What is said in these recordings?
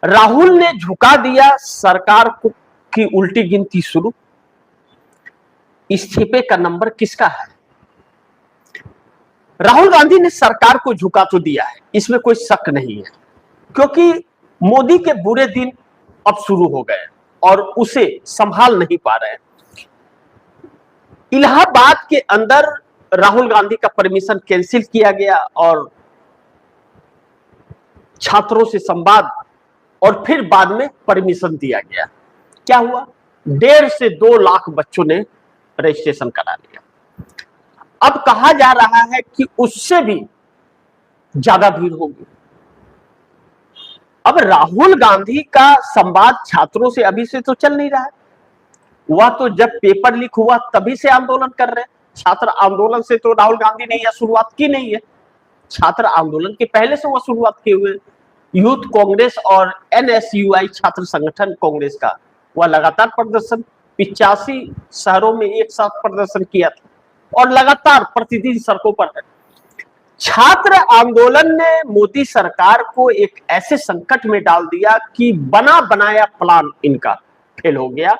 राहुल ने झुका दिया सरकार को की उल्टी गिनती शुरू। इस्तीफे का नंबर किसका है? राहुल गांधी ने सरकार को झुका तो दिया है, इसमें कोई शक नहीं है, क्योंकि मोदी के बुरे दिन अब शुरू हो गए और उसे संभाल नहीं पा रहे हैं। इलाहाबाद के अंदर राहुल गांधी का परमिशन कैंसिल किया गया और छात्रों से संवाद और फिर बाद में परमिशन दिया गया। क्या हुआ? 1.5 से 2 लाख बच्चों ने रजिस्ट्रेशन करा लिया। अब कहा जा रहा है कि उससे भी ज्यादा भीड़ होगी। अब राहुल गांधी का संवाद छात्रों से अभी से तो चल नहीं रहा है, वह तो जब पेपर लीक हुआ तभी से आंदोलन कर रहे हैं। छात्र आंदोलन से तो राहुल गांधी ने यह शुरुआत की नहीं है, छात्र आंदोलन के पहले से वह शुरुआत किए हुए। यूथ कांग्रेस और NSUI छात्र संगठन कांग्रेस का वह लगातार प्रदर्शन 85 शहरों में एक साथ प्रदर्शन किया था और लगातार प्रतिदिन सड़कों पर है। छात्र आंदोलन ने मोदी सरकार को एक ऐसे संकट में डाल दिया कि बना बनाया प्लान इनका फेल हो गया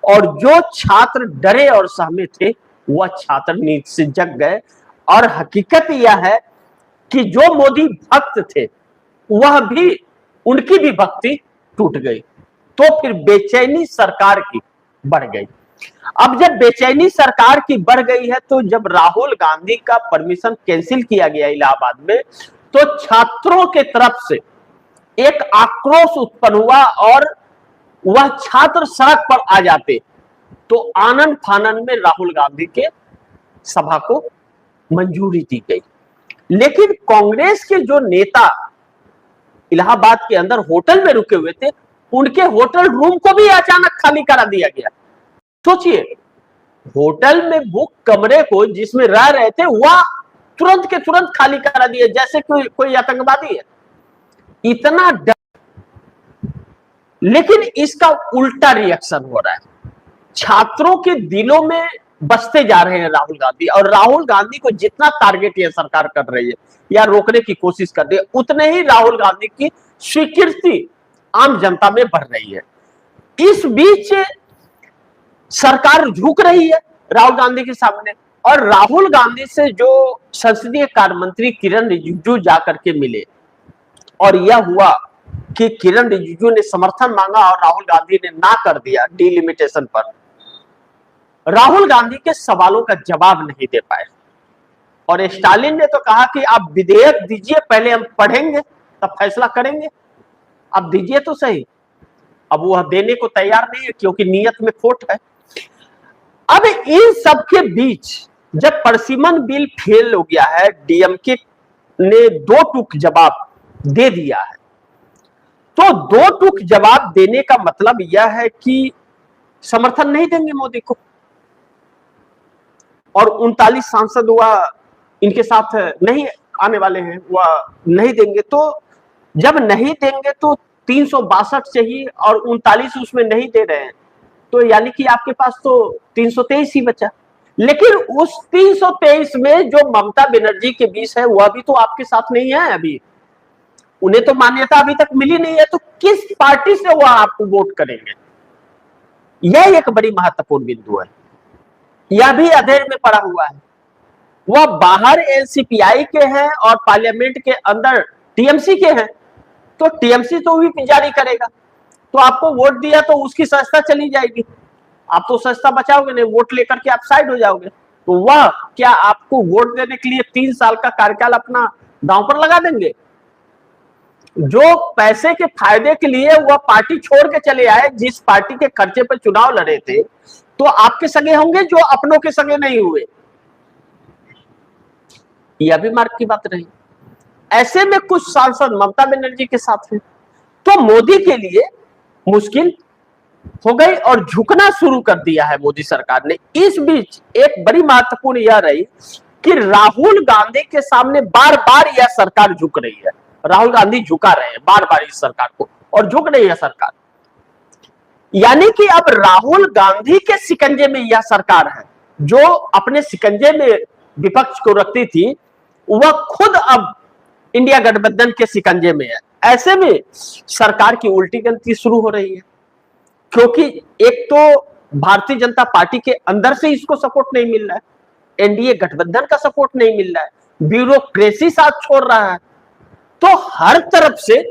और जो छात्र डरे और सहमे थे वह छात्र नींद से जग गए। और हकीकत यह है कि जो मोदी भक्त थे वह भी, उनकी भी भक्ति टूट गई। तो फिर बेचैनी सरकार की बढ़ गई। अब जब बेचैनी सरकार की बढ़ गई है तो जब राहुल गांधी का परमिशन कैंसिल किया गया इलाहाबाद में, तो छात्रों के तरफ से एक आक्रोश उत्पन्न हुआ और वह छात्र सड़क पर आ जाते तो आनन फानन में राहुल गांधी के सभा को मंजूरी दी गई। लेकिन कांग्रेस के जो नेता इलाहाबाद के अंदर होटल में रुके हुए थे, उनके होटल रूम को भी अचानक खाली करा दिया गया। सोचिए, होटल में बुक कमरे को जिसमें रह रहे थे वह तुरंत के तुरंत खाली करा दिया, जैसे कोई आतंकवादी है। इतना डर। लेकिन इसका उल्टा रिएक्शन हो रहा है, छात्रों के दिलों में बसते जा रहे हैं राहुल गांधी, और राहुल गांधी को जितना टारगेट यह सरकार कर रही है या रोकने की कोशिश कर रही है, उतने ही राहुल गांधी की स्वीकृति आम जनता में बढ़ रही है। इस बीच सरकार झुक रही है राहुल गांधी के सामने, और राहुल गांधी से जो संसदीय कार्य मंत्री किरण रिजिजू जाकर के मिले और यह हुआ कि किरण रिजिजू ने समर्थन मांगा और राहुल गांधी ने ना कर दिया डिलिमिटेशन पर। राहुल गांधी के सवालों का जवाब नहीं दे पाए और स्टालिन ने तो कहा कि आप विधेयक दीजिए, पहले हम पढ़ेंगे तब फैसला करेंगे, अब दीजिए तो सही। अब वह देने को तैयार नहीं है क्योंकि नीयत में खोट है। अब इन सब के बीच जब परसिमन बिल फेल हो गया है, डीएमके ने 2 टूक जवाब दे दिया है, तो 2 टूक जवाब देने का मतलब यह है कि समर्थन नहीं देंगे मोदी को, और 39 सांसद वह इनके साथ नहीं आने वाले हैं, वह नहीं देंगे। तो जब नहीं देंगे तो 362 चाहिए और 39 उसमें नहीं दे रहे हैं, तो यानी कि आपके पास तो 323 ही बचा। लेकिन उस 323 में जो ममता बनर्जी के बीच है वह भी तो आपके साथ नहीं है, अभी उन्हें तो मान्यता अभी तक मिली नहीं है, तो किस पार्टी से वह आपको वोट करेंगे? यह एक बड़ी महत्वपूर्ण बिंदु है, यह भी अधेर में पड़ा हुआ है। वह बाहर एनसीपीआई के हैं और पार्लियामेंट के अंदर टीएमसी के हैं, तो टीएमसी तो व्हिप जारी करेगा, तो आपको वोट दिया तो उसकी सस्ता चली जाएगी, आप तो सस्ता बचाओगे नहीं, वोट लेकर के आप साइड हो जाओगे। तो वह क्या आपको वोट देने के लिए 3 साल का कार्यकाल अपना दांव पर लगा देंगे? जो पैसे के फायदे के लिए वह पार्टी छोड़ के चले आए, जिस पार्टी के खर्चे पर चुनाव लड़े थे, तो आपके सगे होंगे जो अपनों के सगे नहीं हुए। यह भी मार्क की बात रही। ऐसे में कुछ सांसद ममता बनर्जी के साथ हैं, तो मोदी के लिए मुश्किल हो गई और झुकना शुरू कर दिया है मोदी सरकार ने। इस बीच एक बड़ी महत्वपूर्ण यह रही कि राहुल गांधी के सामने बार बार यह सरकार झुक रही है, राहुल गांधी झुका रहे हैं बार बार इस सरकार को, और झुक रही है सरकार। यानी कि अब राहुल गांधी के शिकंजे में यह सरकार है, जो अपने शिकंजे में विपक्ष को रखती थी, वह खुद अब इंडिया गठबंधन के शिकंजे में है। ऐसे में सरकार की उल्टी गिनती शुरू हो रही है, क्योंकि एक तो भारतीय जनता पार्टी के अंदर से इसको सपोर्ट नहीं मिल रहा है, एनडीए गठबंधन का सपोर्ट नहीं मिल रहा है, ब्यूरोक्रेसी साथ छोड़ रहा है, तो हर तरफ से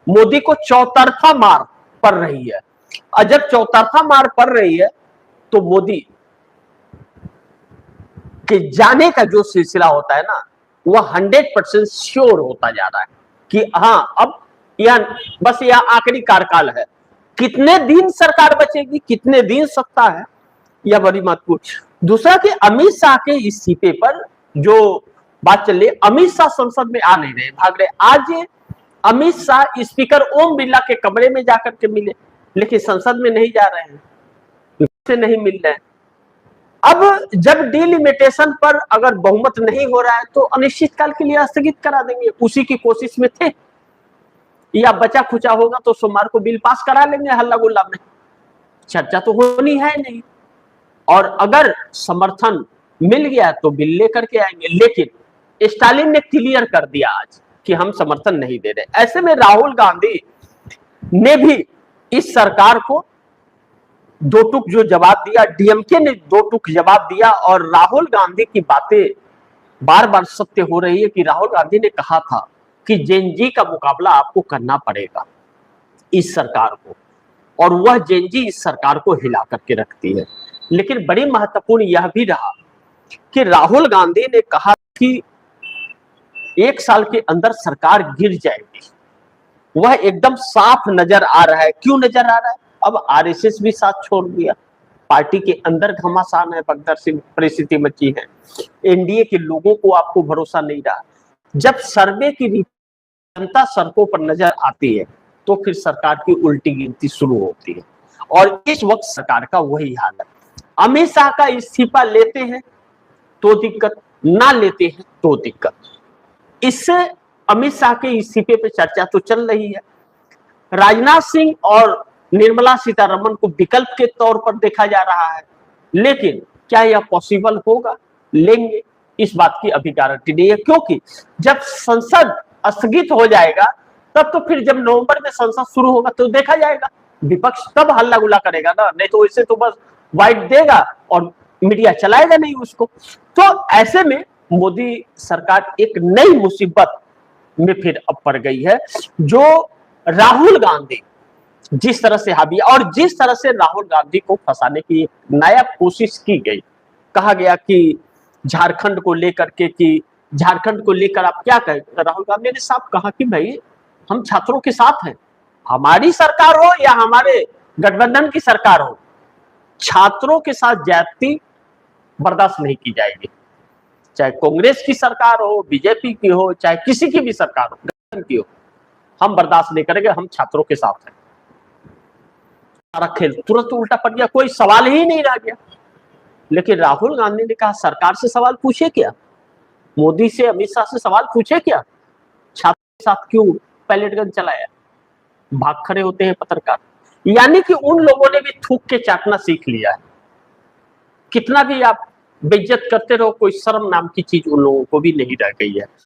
मोदी को चौतरफा मार पड़ रही है। और जब चौतरफा मार पड़ रही है तो मोदी के जाने का जो सिलसिला होता है ना, वह 100% श्योर होता जा रहा है कि हाँ, अब बस यह आखिरी कार्यकाल है। कितने दिन सरकार बचेगी, कितने दिन सत्ता है, यह बड़ी महत्वपूर्ण। दूसरा कि अमित शाह के इस्तीफे पर जो बात चल रही है, अमित शाह संसद में आ नहीं रहे, भाग रहे। आज अमित शाह स्पीकर ओम बिरला के कमरे में जाकर के मिले, लेकिन संसद में नहीं जा रहे हैं, से नहीं मिल रहे हैं। अब जब डिलिमिटेशन पर अगर बहुमत नहीं हो रहा है तो अनिश्चितकाल के लिए स्थगित करा देंगे, उसी की कोशिश में थे, या बचा खुचा होगा तो सोमवार को बिल पास करा लेंगे हल्ला गुल्ला में। चर्चा तो होनी है नहीं, और अगर समर्थन मिल गया तो बिल लेकर के आएंगे। लेकिन स्टालिन ने क्लियर कर दिया आज कि हम समर्थन नहीं दे रहे। ऐसे में राहुल गांधी ने भी इस सरकार को दो टूक जो जवाब दिया, डीएमके ने दो टूक जवाब दिया, और राहुल गांधी की बातें बार बार सत्य हो रही है कि राहुल गांधी ने कहा था कि जेनजी का मुकाबला आपको करना पड़ेगा इस सरकार को, और वह जेनजी इस सरकार को हिला करके रखती है। लेकिन बड़ी महत्वपूर्ण यह भी रहा कि राहुल गांधी ने कहा कि 1 साल के अंदर सरकार गिर जाएगी, वह एकदम साफ नजर आ रहा है। क्यों नजर आ रहा है? अब आरएसएस भी साथ छोड़ दिया, पार्टी के अंदर घमासान है, भगदड़ सी परिस्थिति मची है, एनडीए के लोगों को आपको भरोसा नहीं रहा। जब सर्वे की जनता सड़कों पर नजर आती है तो फिर सरकार की उल्टी गिनती शुरू होती है, और इस वक्त सरकार का वही हाल है। अमित शाह का इस्तीफा लेते हैं तो दिक्कत, ना लेते हैं तो दिक्कत। इससे अमित शाह के इस्तीफे पे चर्चा तो चल रही है। राजनाथ सिंह और निर्मला सीतारमण को विकल्प के तौर पर देखा जा रहा है, लेकिन क्या यह पॉसिबल होगा, लेंगे, इस बात की अभी गारंटी नहीं है। क्योंकि जब संसद स्थगित हो जाएगा तब तो फिर जब नवंबर में संसद शुरू होगा तो देखा जाएगा, विपक्ष तब हल्ला गुल्ला करेगा ना, नहीं तो इसे तो बस वाइट देगा और मीडिया चलाएगा नहीं उसको। तो ऐसे में मोदी सरकार एक नई मुसीबत में फिर अब पड़ गई है, जो राहुल गांधी जिस तरह से हावी, और जिस तरह से राहुल गांधी को फंसाने की नायाब कोशिश की गई। कहा गया कि झारखंड को लेकर के, कि झारखंड को लेकर आप क्या कहें, राहुल गांधी ने साफ कहा कि भाई हम छात्रों के साथ हैं, हमारी सरकार हो या हमारे गठबंधन की सरकार हो, छात्रों के साथ ज्यादती बर्दाश्त नहीं की जाएगी, चाहे कांग्रेस की सरकार हो, बीजेपी की हो, चाहे किसी की भी सरकार हो, गठबंधन की हो, हम बर्दाश्त नहीं करेंगे, हम छात्रों के साथ हैं। सारा खेल तुरंत उल्टा पड़ गया, कोई सवाल ही नहीं रह गया। लेकिन राहुल गांधी ने कहा सरकार से सवाल पूछे क्या, मोदी से, अमित शाह से सवाल पूछे क्या, छात्रों के साथ क्यों पैलेट गन चलाया, भाग खड़े होते हैं पत्रकार। यानी कि उन लोगों ने भी थूक के चाटना सीख लिया है। कितना भी आप बेइज्जत करते रहो, कोई शर्म नाम की चीज उन लोगों को भी नहीं रह गई है।